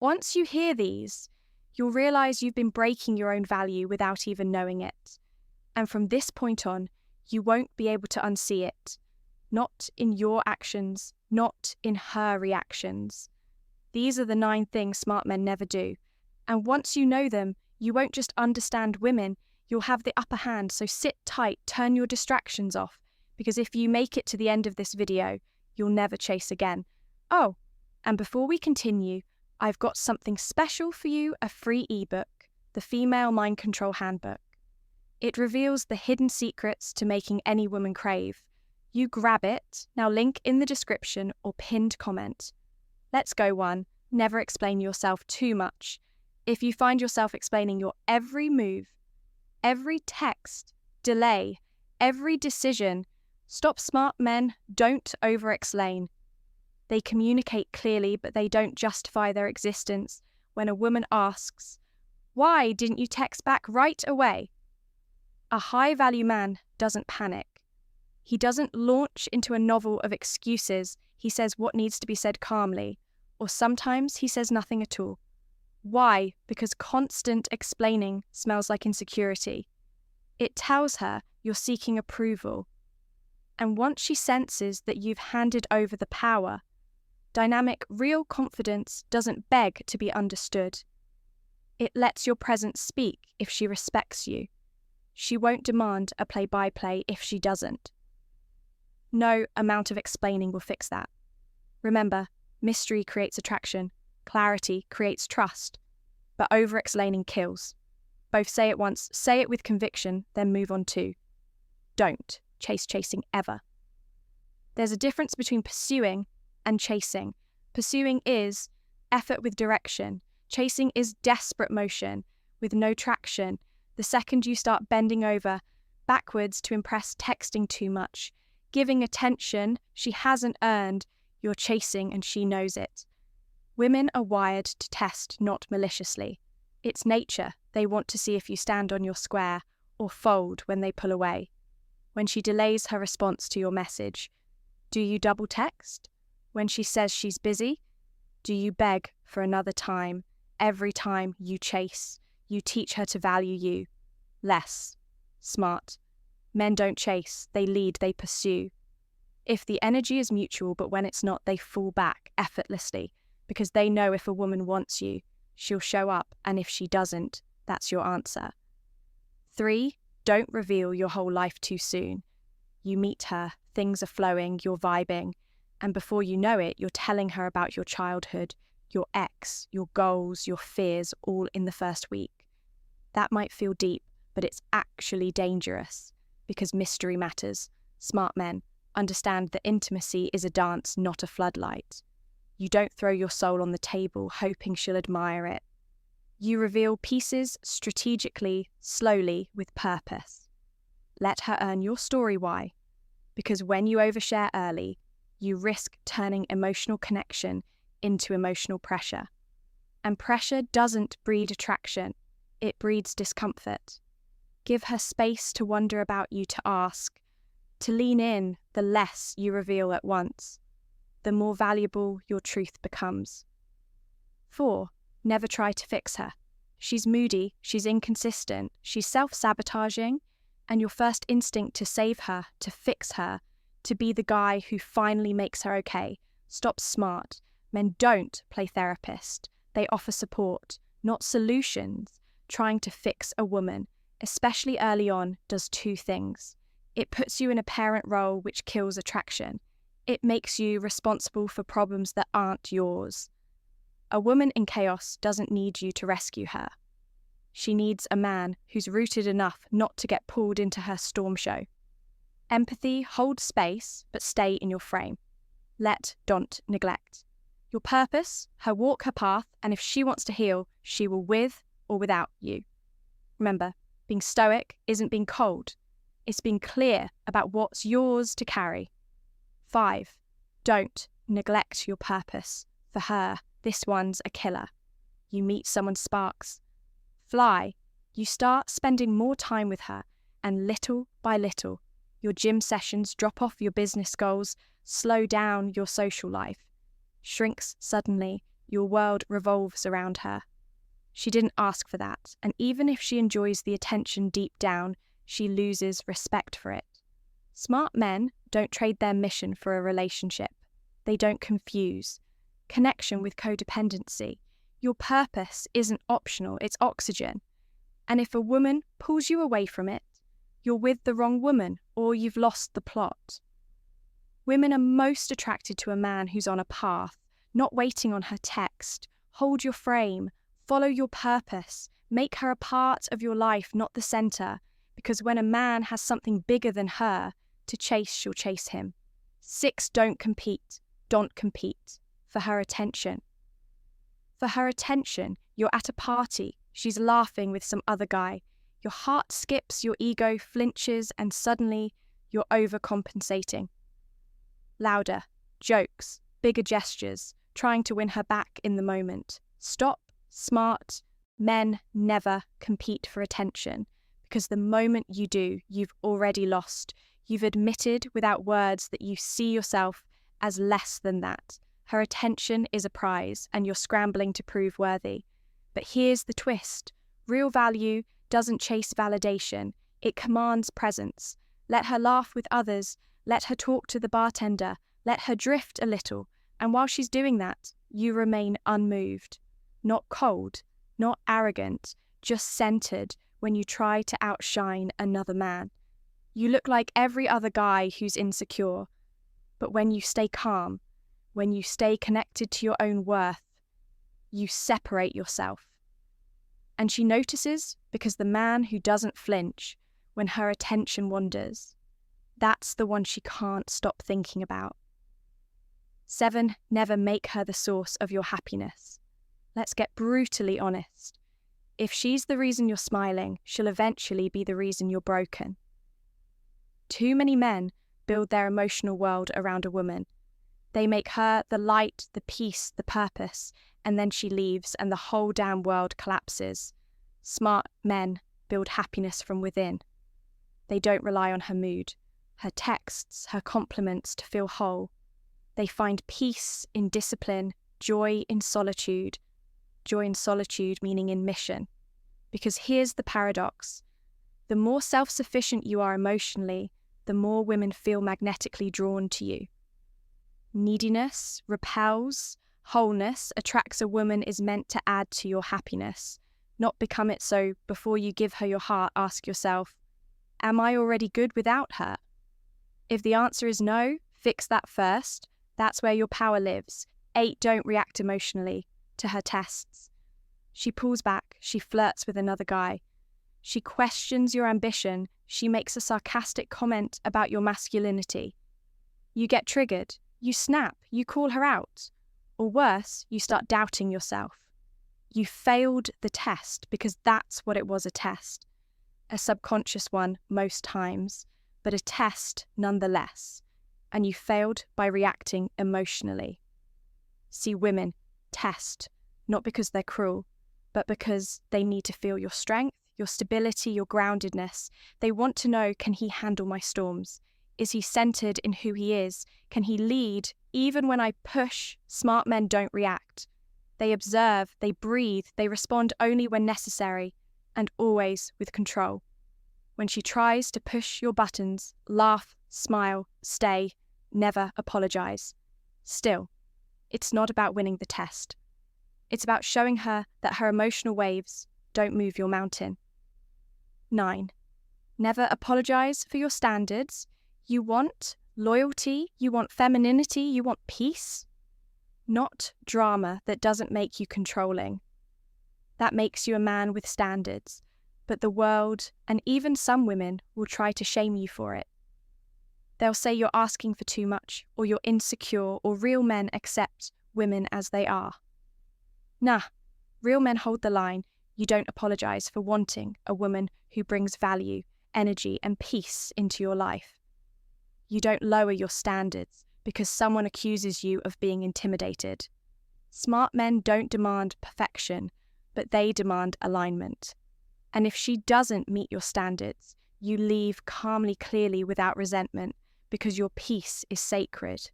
Once you hear these, you'll realize you've been breaking your own value without even knowing it. And from this point on, you won't be able to unsee it. Not in your actions, not in her reactions. These are the 9 things smart men never do. And once you know them, you won't just understand women, you'll have the upper hand. So sit tight, turn your distractions off, because if you make it to the end of this video, you'll never chase again. Oh, and before we continue, I've got something special for you, a free ebook, the Female Mind Control Handbook. It reveals the hidden secrets to making any woman crave. You grab it, now link in the description or pinned comment. Let's go 1. Never explain yourself too much. If you find yourself explaining your every move, every text, delay, every decision, stop. Smart men don't over-explain. They communicate clearly, but they don't justify their existence when a woman asks, "Why didn't you text back right away?" A high-value man doesn't panic. He doesn't launch into a novel of excuses. He says what needs to be said calmly, or sometimes he says nothing at all. Why? Because constant explaining smells like insecurity. It tells her you're seeking approval. And once she senses that you've handed over the power, dynamic, real confidence doesn't beg to be understood. It lets your presence speak if she respects you. She won't demand a play-by-play if she doesn't. No amount of explaining will fix that. Remember, mystery creates attraction, clarity creates trust, but over-explaining kills. Both say it once, say it with conviction, then move on to. Don't chasing ever. There's a difference between pursuing and chasing. Pursuing is effort with direction. Chasing is desperate motion with no traction. The second you start bending over backwards to impress, texting too much, giving attention she hasn't earned, you're chasing and she knows it. Women are wired to test, not maliciously. It's nature. They want to see if you stand on your square or fold when they pull away. When she delays her response to your message, do you double text? When she says she's busy, do you beg for another time? Every time you chase, you teach her to value you less. Smart. Men don't chase, they lead, they pursue. If the energy is mutual, but when it's not, they fall back effortlessly because they know if a woman wants you, she'll show up, and if she doesn't, that's your answer. 3, don't reveal your whole life too soon. You meet her, things are flowing, you're vibing, and before you know it, you're telling her about your childhood, your ex, your goals, your fears, all in the first week. That might feel deep, but it's actually dangerous because mystery matters. Smart men understand that intimacy is a dance, not a floodlight. You don't throw your soul on the table hoping she'll admire it. You reveal pieces strategically, slowly, with purpose. Let her earn your story why. Because when you overshare early, you risk turning emotional connection into emotional pressure. And pressure doesn't breed attraction, it breeds discomfort. Give her space to wonder about you, to ask, to lean in. The less you reveal at once, the more valuable your truth becomes. 4, never try to fix her. She's moody, she's inconsistent, she's self-sabotaging, and your first instinct to save her, to fix her, to be the guy who finally makes her okay. Stop. Smart men don't play therapist. They offer support, not solutions. Trying to fix a woman, especially early on, does 2 things. It puts you in a parent role, which kills attraction. It makes you responsible for problems that aren't yours. A woman in chaos doesn't need you to rescue her. She needs a man who's rooted enough not to get pulled into her storm show. Empathy, hold space, but stay in your frame. Don't neglect. Your purpose, her walk, her path, and if she wants to heal, she will with or without you. Remember, being stoic isn't being cold. It's being clear about what's yours to carry. 5, don't neglect your purpose. For her, this one's a killer. You meet someone sparks. Fly. You start spending more time with her, and little by little, your gym sessions drop off, your business goals slow down, your social life shrinks suddenly. Your world revolves around her. She didn't ask for that, and even if she enjoys the attention deep down, she loses respect for it. Smart men don't trade their mission for a relationship. They don't confuse connection with codependency. Your purpose isn't optional, it's oxygen. And if a woman pulls you away from it, you're with the wrong woman or you've lost the plot. Women are most attracted to a man who's on a path, not waiting on her text. Hold your frame, follow your purpose, make her a part of your life, not the center, because when a man has something bigger than her to chase, she'll chase him. 6, don't compete. For her attention. For her attention, you're at a party, she's laughing with some other guy. Your heart skips, your ego flinches, and suddenly you're overcompensating. Louder, jokes, bigger gestures, trying to win her back in the moment. Stop, smart men never compete for attention, because the moment you do, you've already lost. You've admitted without words that you see yourself as less than that. Her attention is a prize, and you're scrambling to prove worthy. But here's the twist. Real value doesn't chase validation. It commands presence. Let her laugh with others. Let her talk to the bartender. Let her drift a little. And while she's doing that, you remain unmoved. Not cold, not arrogant, just centered when you try to outshine another man. You look like every other guy who's insecure. But when you stay calm, when you stay connected to your own worth, you separate yourself. And she notices because the man who doesn't flinch when her attention wanders, that's the one she can't stop thinking about. 7, never make her the source of your happiness. Let's get brutally honest. If she's the reason you're smiling, she'll eventually be the reason you're broken. Too many men build their emotional world around a woman. They make her the light, the peace, the purpose, and then she leaves and the whole damn world collapses. Smart men build happiness from within. They don't rely on her mood, her texts, her compliments to feel whole. They find peace in discipline, joy in solitude meaning in mission. Because here's the paradox. The more self-sufficient you are emotionally, the more women feel magnetically drawn to you. Neediness repels, wholeness attracts a woman is meant to add to your happiness, not become it. So before you give her your heart, ask yourself, am I already good without her? If the answer is no, fix that first. That's where your power lives. 8, don't react emotionally to her tests. She pulls back, she flirts with another guy. She questions your ambition, she makes a sarcastic comment about your masculinity. You get triggered, you snap, you call her out. Or worse, you start doubting yourself. You failed the test because that's what it was, a test. A subconscious one most times, but a test nonetheless. And you failed by reacting emotionally. See, women test, not because they're cruel, but because they need to feel your strength, your stability, your groundedness. They want to know, can he handle my storms? Is he centered in who he is? Can he lead even when I push? Smart men don't react. They observe, they breathe, they respond only when necessary, and always with control. When she tries to push your buttons, laugh, smile, stay, never apologize. Still, it's not about winning the test. It's about showing her that her emotional waves don't move your mountain. 9. Never apologize for your standards. You want loyalty, you want femininity, you want peace. Not drama that doesn't make you controlling. That makes you a man with standards, but the world, and even some women, will try to shame you for it. They'll say you're asking for too much, or you're insecure, or real men accept women as they are. Nah, real men hold the line. You don't apologize for wanting a woman who brings value, energy, and peace into your life. You don't lower your standards because someone accuses you of being intimidated. Smart men don't demand perfection, but they demand alignment. And if she doesn't meet your standards, you leave calmly, clearly, without resentment, because your peace is sacred.